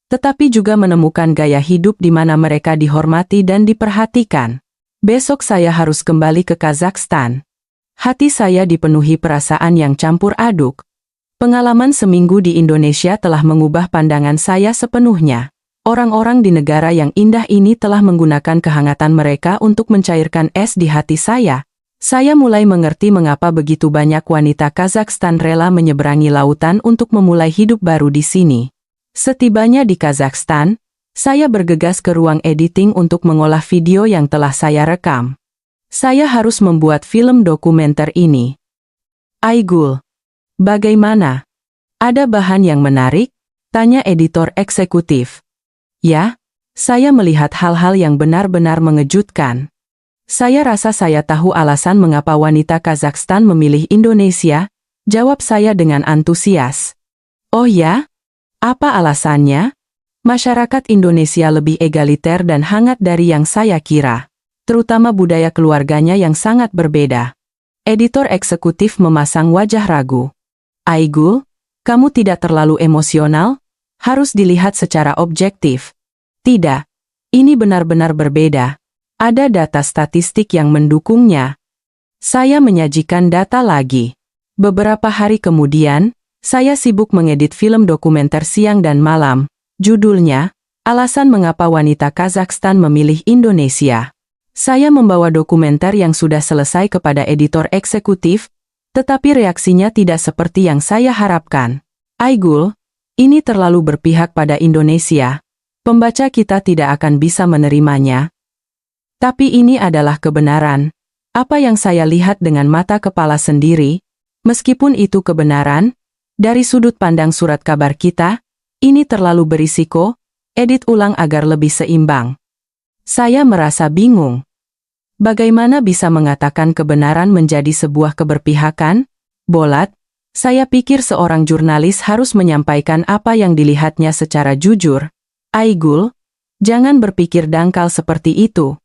tetapi juga menemukan gaya hidup di mana mereka dihormati dan diperhatikan. Besok saya harus kembali ke Kazakhstan. Hati saya dipenuhi perasaan yang campur aduk. Pengalaman seminggu di Indonesia telah mengubah pandangan saya sepenuhnya. Orang-orang di negara yang indah ini telah menggunakan kehangatan mereka untuk mencairkan es di hati saya. Saya mulai mengerti mengapa begitu banyak wanita Kazakhstan rela menyeberangi lautan untuk memulai hidup baru di sini. Setibanya di Kazakhstan, saya bergegas ke ruang editing untuk mengolah video yang telah saya rekam. Saya harus membuat film dokumenter ini. Aigul, bagaimana? Ada bahan yang menarik? Tanya editor eksekutif. Ya, saya melihat hal-hal yang benar-benar mengejutkan. Saya rasa saya tahu alasan mengapa wanita Kazakhstan memilih Indonesia, jawab saya dengan antusias. Oh ya? Apa alasannya? Masyarakat Indonesia lebih egaliter dan hangat dari yang saya kira, terutama budaya keluarganya yang sangat berbeda. Editor eksekutif memasang wajah ragu. Aigul, kamu tidak terlalu emosional? Harus dilihat secara objektif. Tidak, ini benar-benar berbeda. Ada data statistik yang mendukungnya. Saya menyajikan data lagi. Beberapa hari kemudian, saya sibuk mengedit film dokumenter siang dan malam. Judulnya, Alasan Mengapa Wanita Kazakhstan Memilih Indonesia. Saya membawa dokumenter yang sudah selesai kepada editor eksekutif, tetapi reaksinya tidak seperti yang saya harapkan. Aigul, ini terlalu berpihak pada Indonesia. Pembaca kita tidak akan bisa menerimanya. Tapi ini adalah kebenaran. Apa yang saya lihat dengan mata kepala sendiri, meskipun itu kebenaran, dari sudut pandang surat kabar kita, ini terlalu berisiko, edit ulang agar lebih seimbang. Saya merasa bingung. Bagaimana bisa mengatakan kebenaran menjadi sebuah keberpihakan? Bolat, saya pikir seorang jurnalis harus menyampaikan apa yang dilihatnya secara jujur. Aigul, jangan berpikir dangkal seperti itu.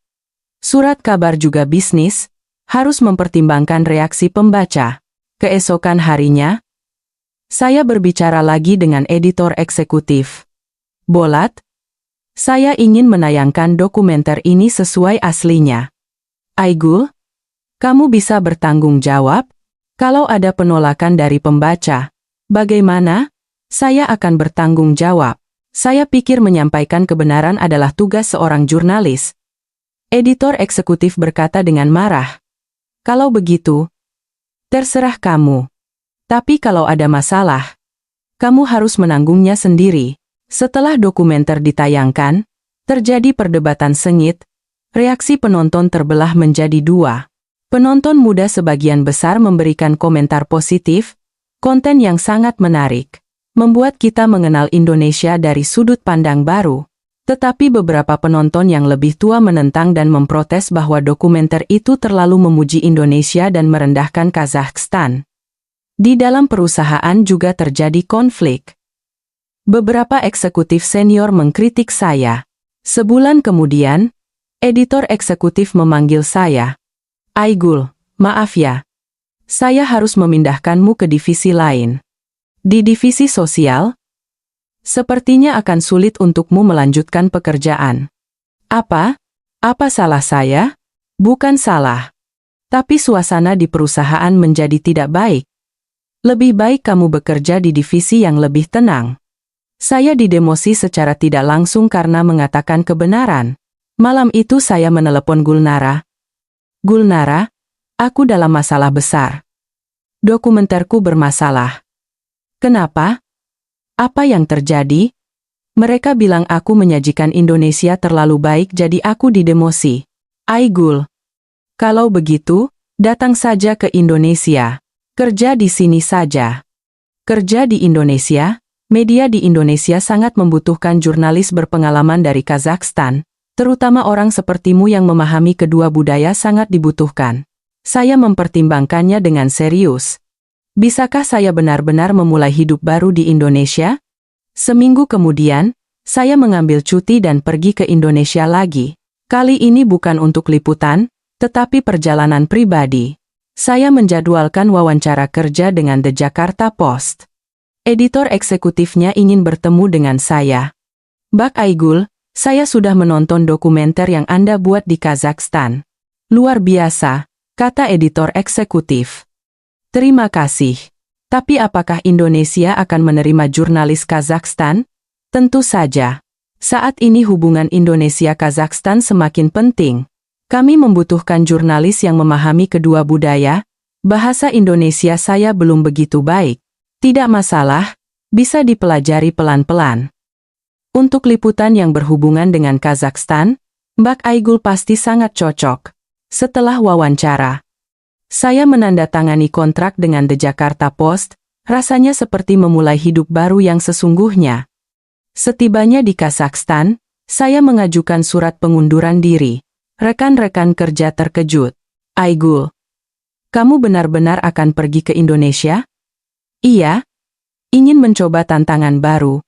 Surat kabar juga bisnis, harus mempertimbangkan reaksi pembaca. Keesokan harinya, Saya berbicara lagi dengan editor eksekutif. Bolat, saya ingin menayangkan dokumenter ini sesuai aslinya. Aigul, kamu bisa bertanggung jawab? Kalau ada penolakan dari pembaca, bagaimana? Saya akan bertanggung jawab. Saya pikir menyampaikan kebenaran adalah tugas seorang jurnalis. Editor eksekutif berkata dengan marah. Kalau begitu, terserah kamu. Tapi kalau ada masalah, kamu harus menanggungnya sendiri. Setelah dokumenter ditayangkan, terjadi perdebatan sengit. Reaksi penonton terbelah menjadi dua. Penonton muda sebagian besar memberikan komentar positif, konten yang sangat menarik, membuat kita mengenal Indonesia dari sudut pandang baru. Tetapi beberapa penonton yang lebih tua menentang dan memprotes bahwa dokumenter itu terlalu memuji Indonesia dan merendahkan Kazakhstan. Di dalam perusahaan juga terjadi konflik. Beberapa eksekutif senior mengkritik saya. Sebulan kemudian, editor eksekutif memanggil saya. Aigul, maaf ya. Saya harus memindahkanmu ke divisi lain. Di divisi sosial, sepertinya akan sulit untukmu melanjutkan pekerjaan. Apa? Apa salah saya? Bukan salah. Tapi suasana di perusahaan menjadi tidak baik. Lebih baik kamu bekerja di divisi yang lebih tenang. Saya didemosi secara tidak langsung karena mengatakan kebenaran. Malam itu saya menelepon Gulnara. Gulnara, aku dalam masalah besar. Dokumenterku bermasalah. Kenapa? Apa yang terjadi? Mereka bilang aku menyajikan Indonesia terlalu baik jadi aku didemosi. Aigul, kalau begitu, datang saja ke Indonesia. Kerja di sini saja. Kerja di Indonesia, media di Indonesia sangat membutuhkan jurnalis berpengalaman dari Kazakhstan. Terutama orang sepertimu yang memahami kedua budaya sangat dibutuhkan. Saya mempertimbangkannya dengan serius. Bisakah saya benar-benar memulai hidup baru di Indonesia? Seminggu kemudian, saya mengambil cuti dan pergi ke Indonesia lagi. Kali ini bukan untuk liputan, tetapi perjalanan pribadi. Saya menjadwalkan wawancara kerja dengan The Jakarta Post. Editor eksekutifnya ingin bertemu dengan saya. Bak Aigul, saya sudah menonton dokumenter yang Anda buat di Kazakhstan. Luar biasa, kata editor eksekutif. Terima kasih. Tapi apakah Indonesia akan menerima jurnalis Kazakhstan? Tentu saja. Saat ini hubungan Indonesia-Kazakhstan semakin penting. Kami membutuhkan jurnalis yang memahami kedua budaya. Bahasa Indonesia saya belum begitu baik. Tidak masalah, bisa dipelajari pelan-pelan. Untuk liputan yang berhubungan dengan Kazakhstan, Mbak Aigul pasti sangat cocok. Setelah wawancara, saya menandatangani kontrak dengan The Jakarta Post, rasanya seperti memulai hidup baru yang sesungguhnya. Setibanya di Kazakhstan, saya mengajukan surat pengunduran diri. Rekan-rekan kerja terkejut. Aigul, kamu benar-benar akan pergi ke Indonesia? Iya, ingin mencoba tantangan baru.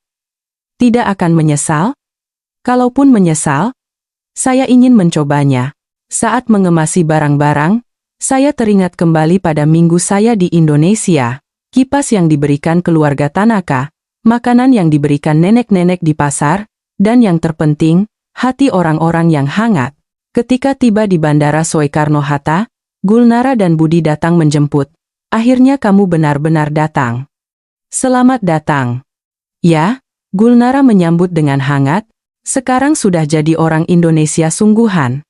Tidak akan menyesal? Kalaupun menyesal, saya ingin mencobanya. Saat mengemasi barang-barang, saya teringat kembali pada minggu saya di Indonesia. Kipas yang diberikan keluarga Tanaka, makanan yang diberikan nenek-nenek di pasar, dan yang terpenting, hati orang-orang yang hangat. Ketika tiba di Bandara Soekarno-Hatta, Gulnara dan Budi datang menjemput. Akhirnya kamu benar-benar datang. Selamat datang. Ya, Gulnara menyambut dengan hangat, sekarang sudah jadi orang Indonesia sungguhan.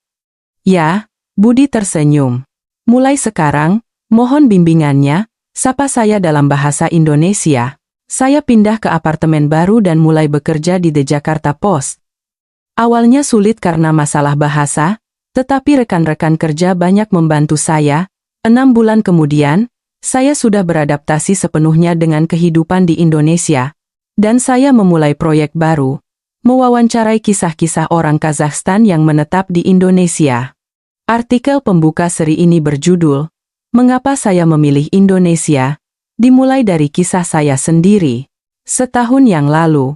Ya, Budi tersenyum. Mulai sekarang, mohon bimbingannya, sapa saya dalam bahasa Indonesia. Saya pindah ke apartemen baru dan mulai bekerja di The Jakarta Post. Awalnya sulit karena masalah bahasa, tetapi rekan-rekan kerja banyak membantu saya. 6 bulan kemudian, saya sudah beradaptasi sepenuhnya dengan kehidupan di Indonesia. Dan saya memulai proyek baru, mewawancarai kisah-kisah orang Kazakhstan yang menetap di Indonesia. Artikel pembuka seri ini berjudul, Mengapa Saya Memilih Indonesia, dimulai dari kisah saya sendiri. Setahun yang lalu,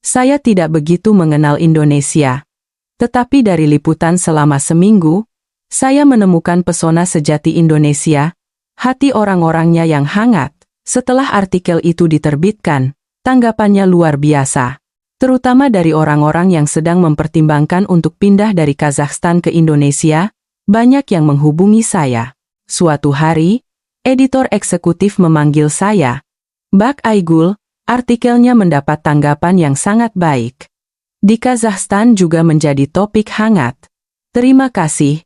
saya tidak begitu mengenal Indonesia. Tetapi dari liputan selama seminggu, saya menemukan pesona sejati Indonesia, hati orang-orangnya yang hangat, Setelah artikel itu diterbitkan, tanggapannya luar biasa. Terutama dari orang-orang yang sedang mempertimbangkan untuk pindah dari Kazakhstan ke Indonesia, banyak yang menghubungi saya. Suatu hari, editor eksekutif memanggil saya. Bak Aigul, artikelnya mendapat tanggapan yang sangat baik. Di Kazakhstan juga menjadi topik hangat. Terima kasih.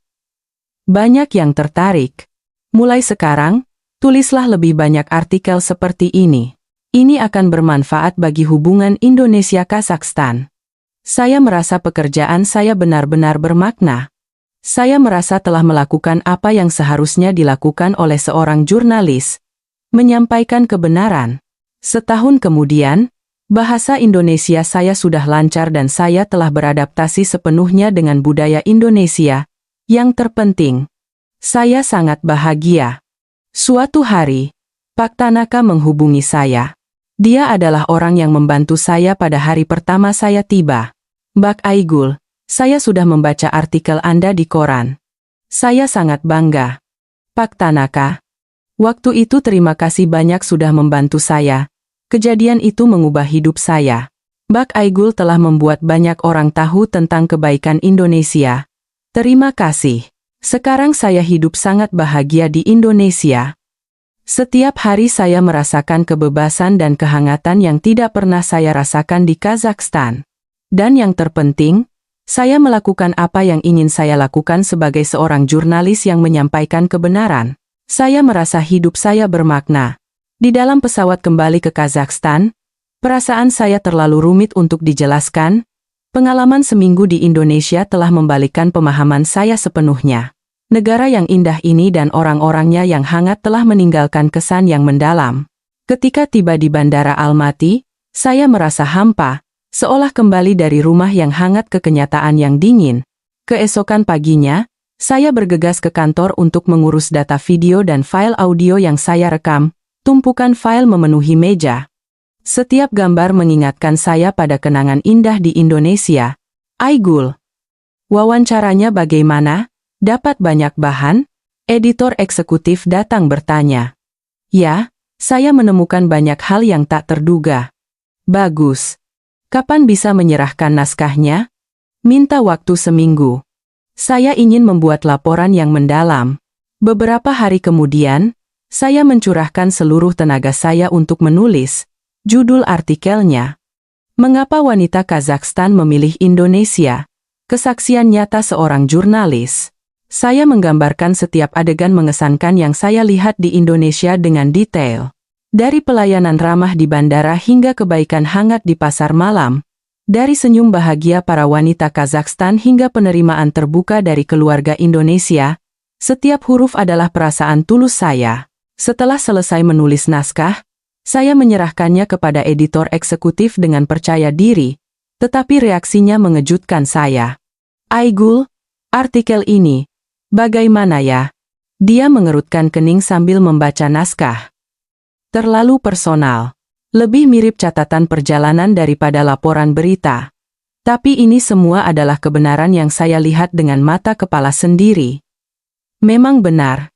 Banyak yang tertarik. Mulai sekarang, tulislah lebih banyak artikel seperti ini. Ini akan bermanfaat bagi hubungan Indonesia-Kazakhstan. Saya merasa pekerjaan saya benar-benar bermakna. Saya merasa telah melakukan apa yang seharusnya dilakukan oleh seorang jurnalis, menyampaikan kebenaran. Setahun kemudian, bahasa Indonesia saya sudah lancar dan saya telah beradaptasi sepenuhnya dengan budaya Indonesia. Yang terpenting, saya sangat bahagia. Suatu hari, Pak Tanaka menghubungi saya. Dia adalah orang yang membantu saya pada hari pertama saya tiba. Bak Aigul, saya sudah membaca artikel Anda di koran. Saya sangat bangga. Pak Tanaka, waktu itu terima kasih banyak sudah membantu saya. Kejadian itu mengubah hidup saya. Bak Aigul telah membuat banyak orang tahu tentang kebaikan Indonesia. Terima kasih. Sekarang saya hidup sangat bahagia di Indonesia. Setiap hari saya merasakan kebebasan dan kehangatan yang tidak pernah saya rasakan di Kazakhstan. Dan yang terpenting, saya melakukan apa yang ingin saya lakukan sebagai seorang jurnalis yang menyampaikan kebenaran. Saya merasa hidup saya bermakna. Di dalam pesawat kembali ke Kazakhstan, perasaan saya terlalu rumit untuk dijelaskan. Pengalaman seminggu di Indonesia telah membalikkan pemahaman saya sepenuhnya. Negara yang indah ini dan orang-orangnya yang hangat telah meninggalkan kesan yang mendalam. Ketika tiba di Bandara Almaty, saya merasa hampa, seolah kembali dari rumah yang hangat ke kenyataan yang dingin. Keesokan paginya, saya bergegas ke kantor untuk mengurus data video dan file audio yang saya rekam. Tumpukan file memenuhi meja. Setiap gambar mengingatkan saya pada kenangan indah di Indonesia. Aigul, wawancaranya bagaimana? Dapat banyak bahan? Editor eksekutif datang bertanya. Ya, saya menemukan banyak hal yang tak terduga. Bagus. Kapan bisa menyerahkan naskahnya? Minta waktu seminggu. Saya ingin membuat laporan yang mendalam. Beberapa hari kemudian, saya mencurahkan seluruh tenaga saya untuk menulis. Judul artikelnya, Mengapa Wanita Kazakhstan Memilih Indonesia? Kesaksian nyata seorang jurnalis. Saya menggambarkan setiap adegan mengesankan yang saya lihat di Indonesia dengan detail. Dari pelayanan ramah di bandara hingga kebaikan hangat di pasar malam. Dari senyum bahagia para wanita Kazakhstan hingga penerimaan terbuka dari keluarga Indonesia. Setiap huruf adalah perasaan tulus saya. Setelah selesai menulis naskah, saya menyerahkannya kepada editor eksekutif dengan percaya diri, tetapi reaksinya mengejutkan saya. Aigul, artikel ini, bagaimana ya? Dia mengerutkan kening sambil membaca naskah. Terlalu personal. Lebih mirip catatan perjalanan daripada laporan berita. Tapi ini semua adalah kebenaran yang saya lihat dengan mata kepala sendiri. Memang benar.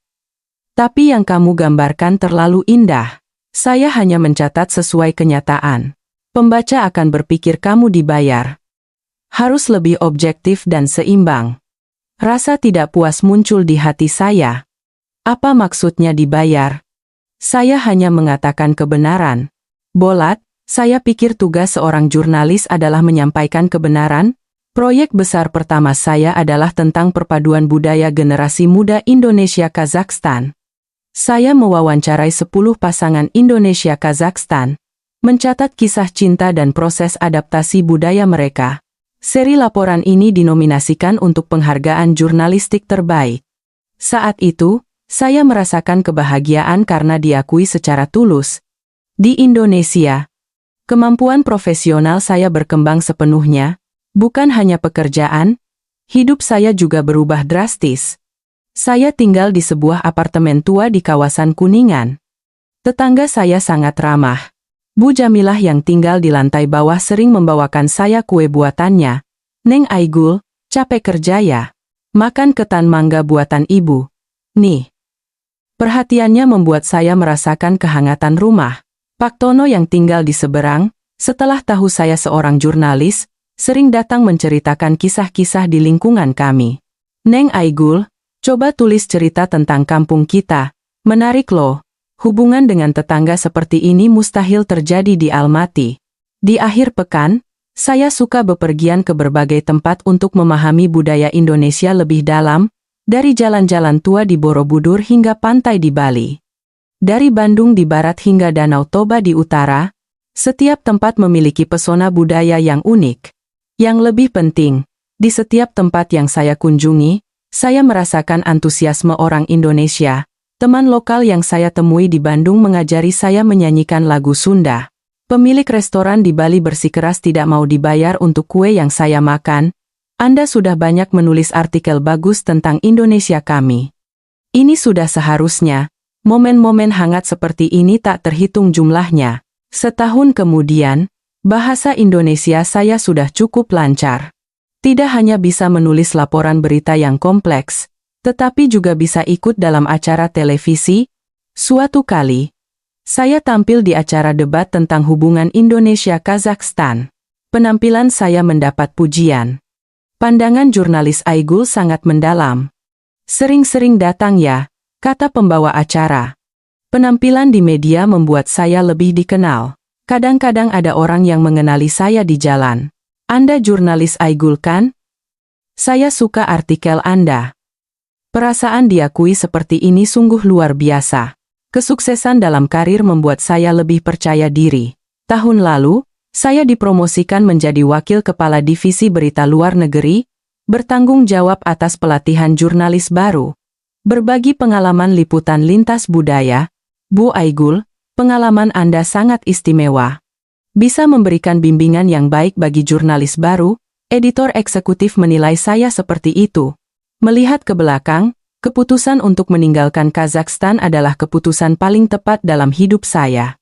Tapi yang kamu gambarkan terlalu indah. Saya hanya mencatat sesuai kenyataan. Pembaca akan berpikir kamu dibayar. Harus lebih objektif dan seimbang. Rasa tidak puas muncul di hati saya. Apa maksudnya dibayar? Saya hanya mengatakan kebenaran. Bolat, saya pikir tugas seorang jurnalis adalah menyampaikan kebenaran. Proyek besar pertama saya adalah tentang perpaduan budaya generasi muda Indonesia-Kazakhstan. Saya mewawancarai 10 pasangan Indonesia-Kazakhstan, mencatat kisah cinta dan proses adaptasi budaya mereka. Seri laporan ini dinominasikan untuk penghargaan jurnalistik terbaik. Saat itu, saya merasakan kebahagiaan karena diakui secara tulus. Di Indonesia, kemampuan profesional saya berkembang sepenuhnya, bukan hanya pekerjaan, hidup saya juga berubah drastis. Saya tinggal di sebuah apartemen tua di kawasan Kuningan. Tetangga saya sangat ramah. Bu Jamilah yang tinggal di lantai bawah sering membawakan saya kue buatannya. Neng Aigul, capek kerja ya? Makan ketan mangga buatan ibu. Nih. Perhatiannya membuat saya merasakan kehangatan rumah. Pak Tono yang tinggal di seberang, setelah tahu saya seorang jurnalis, sering datang menceritakan kisah-kisah di lingkungan kami. "Neng Aigul, coba tulis cerita tentang kampung kita. Menarik loh. Hubungan dengan tetangga seperti ini mustahil terjadi di Almaty." Di akhir pekan, saya suka bepergian ke berbagai tempat untuk memahami budaya Indonesia lebih dalam, dari jalan-jalan tua di Borobudur hingga pantai di Bali. Dari Bandung di barat hingga Danau Toba di utara, setiap tempat memiliki pesona budaya yang unik. Yang lebih penting, di setiap tempat yang saya kunjungi, saya merasakan antusiasme orang Indonesia. Teman lokal yang saya temui di Bandung mengajari saya menyanyikan lagu Sunda. Pemilik restoran di Bali bersikeras tidak mau dibayar untuk kue yang saya makan. "Anda sudah banyak menulis artikel bagus tentang Indonesia kami. Ini sudah seharusnya. Momen-momen hangat seperti ini tak terhitung jumlahnya." Setahun kemudian, bahasa Indonesia saya sudah cukup lancar. Tidak hanya bisa menulis laporan berita yang kompleks, tetapi juga bisa ikut dalam acara televisi. Suatu kali, saya tampil di acara debat tentang hubungan Indonesia-Kazakhstan. Penampilan saya mendapat pujian. Pandangan jurnalis Aigul sangat mendalam. "Sering-sering datang ya," kata pembawa acara. Penampilan di media membuat saya lebih dikenal. Kadang-kadang ada orang yang mengenali saya di jalan. "Anda jurnalis Aigul kan? Saya suka artikel Anda." Perasaan diakui seperti ini sungguh luar biasa. Kesuksesan dalam karir membuat saya lebih percaya diri. Tahun lalu, saya dipromosikan menjadi wakil kepala divisi berita luar negeri, bertanggung jawab atas pelatihan jurnalis baru. Berbagi pengalaman liputan lintas budaya. Bu Aigul, pengalaman Anda sangat istimewa. Bisa memberikan bimbingan yang baik bagi jurnalis baru. Editor eksekutif menilai saya seperti itu. Melihat ke belakang, keputusan untuk meninggalkan Kazakhstan adalah keputusan paling tepat dalam hidup saya.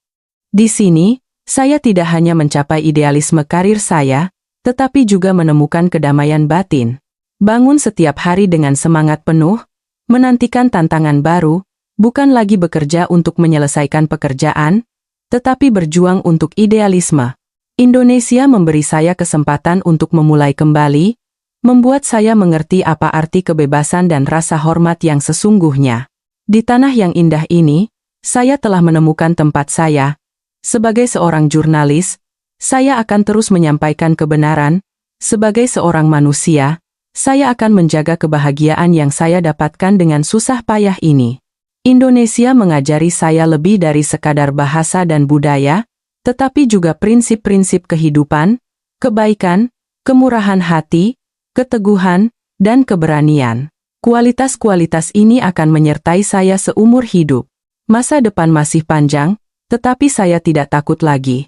Di sini, saya tidak hanya mencapai idealisme karir saya, tetapi juga menemukan kedamaian batin. Bangun setiap hari dengan semangat penuh, menantikan tantangan baru, bukan lagi bekerja untuk menyelesaikan pekerjaan, tetapi berjuang untuk idealisme. Indonesia memberi saya kesempatan untuk memulai kembali, membuat saya mengerti apa arti kebebasan dan rasa hormat yang sesungguhnya. Di tanah yang indah ini, saya telah menemukan tempat saya. Sebagai seorang jurnalis, saya akan terus menyampaikan kebenaran. Sebagai seorang manusia, saya akan menjaga kebahagiaan yang saya dapatkan dengan susah payah ini. Indonesia mengajari saya lebih dari sekadar bahasa dan budaya, tetapi juga prinsip-prinsip kehidupan, kebaikan, kemurahan hati, keteguhan, dan keberanian. Kualitas-kualitas ini akan menyertai saya seumur hidup. Masa depan masih panjang, tetapi saya tidak takut lagi.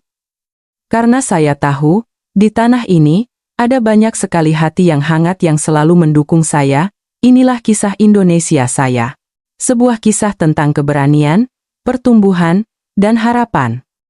Karena saya tahu, di tanah ini, ada banyak sekali hati yang hangat yang selalu mendukung saya. Inilah kisah Indonesia saya. Sebuah kisah tentang keberanian, pertumbuhan, dan harapan.